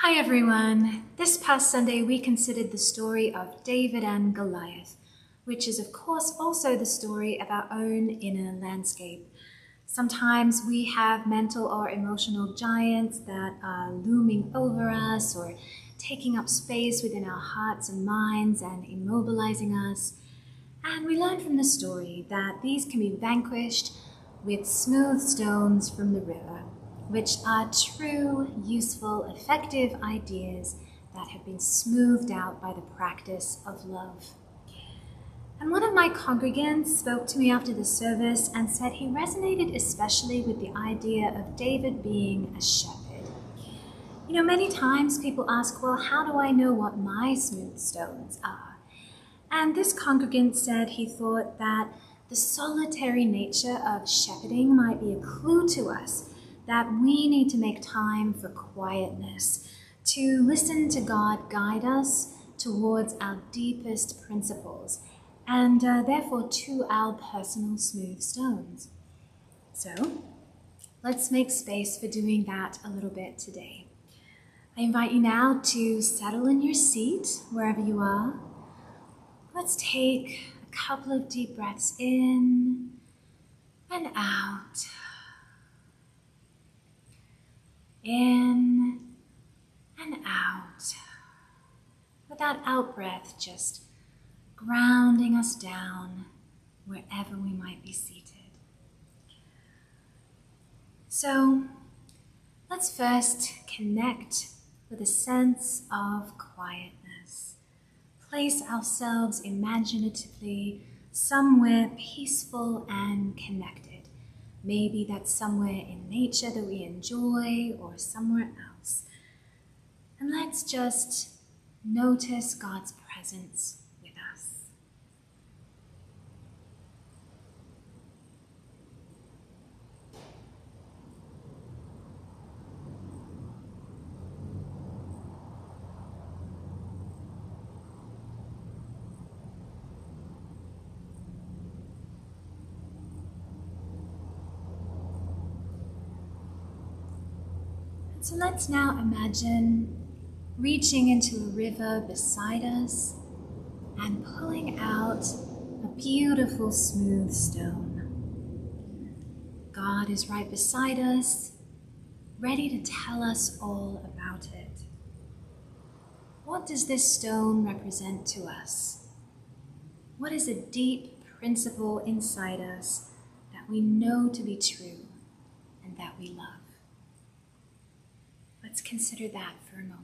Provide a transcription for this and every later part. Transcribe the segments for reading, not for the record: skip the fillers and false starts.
Hi everyone! This past Sunday we considered the story of David and Goliath, which is of course also the story of our own inner landscape. Sometimes we have mental or emotional giants that are looming over us or taking up space within our hearts and minds and immobilizing us. And we learn from the story that these can be vanquished with smooth stones from the river, which are true, useful, effective ideas that have been smoothed out by the practice of love. And one of my congregants spoke to me after the service and said he resonated especially with the idea of David being a shepherd. Many times people ask, well, how do I know what my smooth stones are? And this congregant said he thought that the solitary nature of shepherding might be a clue to us that we need to make time for quietness, to listen to God guide us towards our deepest principles, and therefore to our personal smooth stones. So, let's make space for doing that a little bit today. I invite you now to settle in your seat, wherever you are. Let's take a couple of deep breaths in and out. In and out. With that out breath, just grounding us down wherever we might be seated. So, let's first connect with a sense of quietness. Place ourselves imaginatively somewhere peaceful and connected. Maybe that's somewhere in nature that we enjoy or somewhere else. And let's just notice God's presence with us. So let's now imagine reaching into a river beside us and pulling out a beautiful smooth stone. God is right beside us, ready to tell us all about it. What does this stone represent to us? What is a deep principle inside us that we know to be true and that we love? Let's consider that for a moment.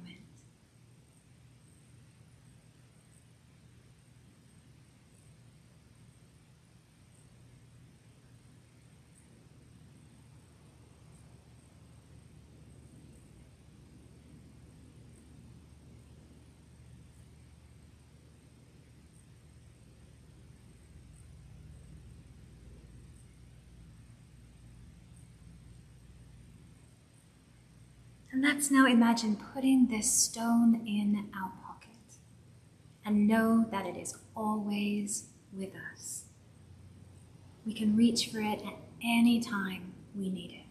And let's now imagine putting this stone in our pocket and know that it is always with us. We can reach for it at any time we need it.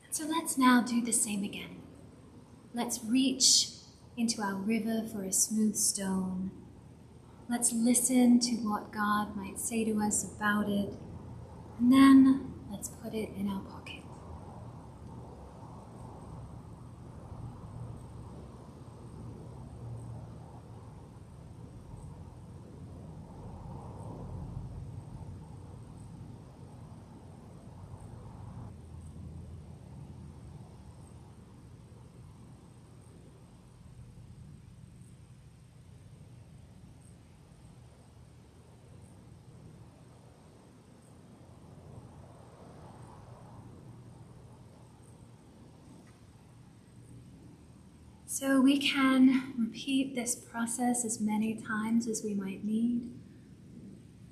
And so let's now do the same again. Let's reach into our river for a smooth stone. Let's listen to what God might say to us about it. And then let's put it in our pocket. So we can repeat this process as many times as we might need.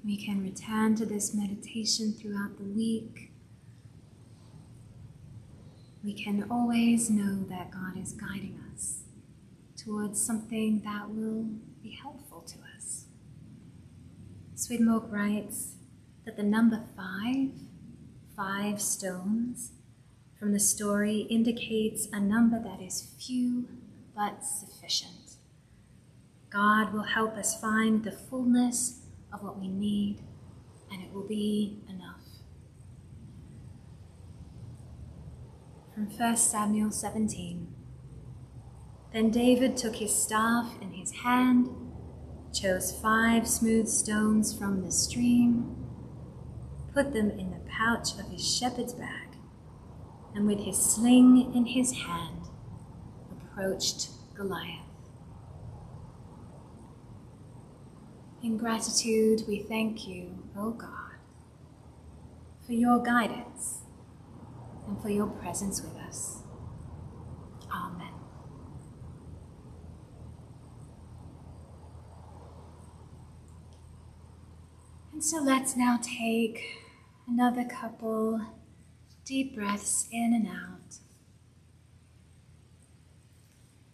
We can return to this meditation throughout the week. We can always know that God is guiding us towards something that will be helpful to us. Swidmore writes that the number 5 stones, from the story indicates a number that is few but sufficient. God will help us find the fullness of what we need, and it will be enough. From 1 Samuel 17. Then David took his staff in his hand, chose 5 smooth stones from the stream, put them in the pouch of his shepherd's bag, and with his sling in his hand, approached Goliath. In gratitude, we thank you, O God, for your guidance and for your presence with us. Amen. And so let's now take another couple deep breaths in and out.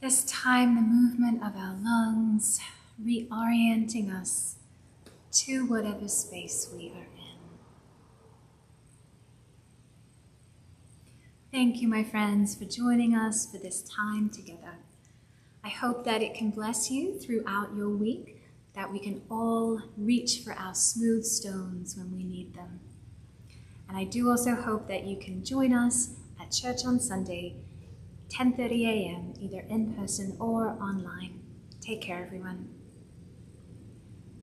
This time, the movement of our lungs reorienting us to whatever space we are in. Thank you, my friends, for joining us for this time together. I hope that it can bless you throughout your week, that we can all reach for our smooth stones when we need them. And I do also hope that you can join us at church on Sunday, 10:30 a.m., either in person or online. Take care, everyone.